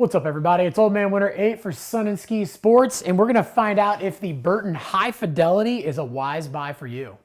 What's up, everybody? It's Old Man Winter 8 for Sun and Ski Sports, and we're going to find out if the Burton High Fidelity is a wise buy for you.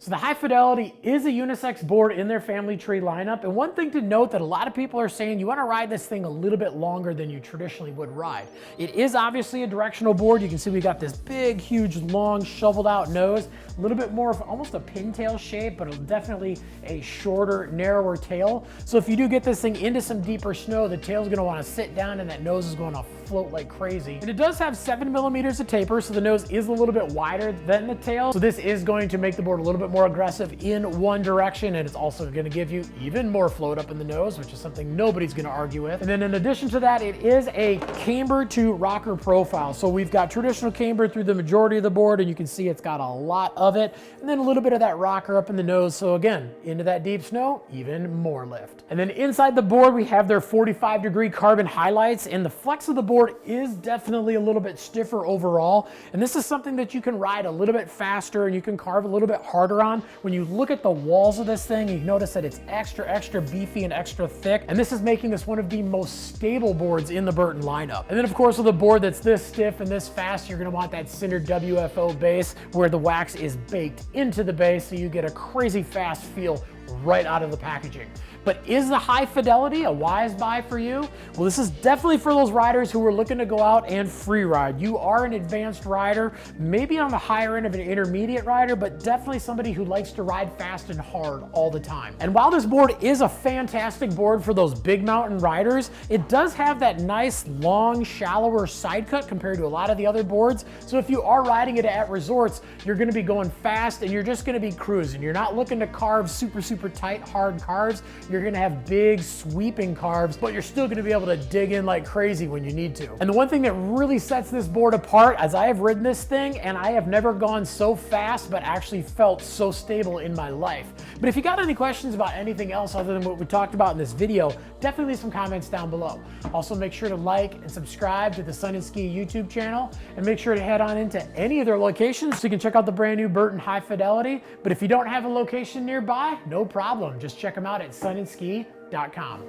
So the High Fidelity is a unisex board in their family tree lineup, and one thing to note that a lot of people are saying you want to ride this thing a little bit longer than you traditionally would ride. It is obviously a directional board. You can see we got this big, huge, long, shoveled out nose, a little bit more of almost a pintail shape, but definitely a shorter, narrower tail. So if you do get this thing into some deeper snow, the tail's going to want to sit down and that nose is going to float like crazy. And it does have 7 millimeters of taper, so the nose is a little bit wider than the tail. So this is going to make the board a little bit more aggressive in one direction, and it's also going to give you even more float up in the nose, which is something nobody's going to argue with. And then in addition to that, it is a camber to rocker profile. So we've got traditional camber through the majority of the board, and you can see it's got a lot of it, and then a little bit of that rocker up in the nose. So again, into that deep snow, even more lift. And then inside the board, we have their 45-degree carbon highlights, and the flex of the board is definitely a little bit stiffer overall. And this is something that you can ride a little bit faster and you can carve a little bit harder on. When you look at the walls of this thing, you notice that it's extra beefy and extra thick. And this is making this one of the most stable boards in the Burton lineup. And then of course, with a board that's this stiff and this fast, you're gonna want that cindered WFO base where the wax is baked into the base, so you get a crazy fast feel right out of the packaging. But is the High Fidelity a wise buy for you? Well, this is definitely for those riders who are looking to go out and free ride. You are an advanced rider, maybe on the higher end of an intermediate rider, but definitely somebody who likes to ride fast and hard all the time. And while this board is a fantastic board for those big mountain riders, it does have that nice, long, shallower side cut compared to a lot of the other boards. So if you are riding it at resorts, you're gonna be going fast and you're just gonna be cruising. You're not looking to carve super tight, hard carves. You're gonna have big sweeping carves, but you're still gonna be able to dig in like crazy when you need to. And the one thing that really sets this board apart, as I have ridden this thing, and I have never gone so fast, but actually felt so stable in my life. But if you got any questions about anything else other than what we talked about in this video, definitely leave some comments down below. Also make sure to like and subscribe to the Sun and Ski YouTube channel, and make sure to head on into any of their locations so you can check out the brand new Burton High Fidelity. But if you don't have a location nearby, no problem. Just check them out at sunandski.com.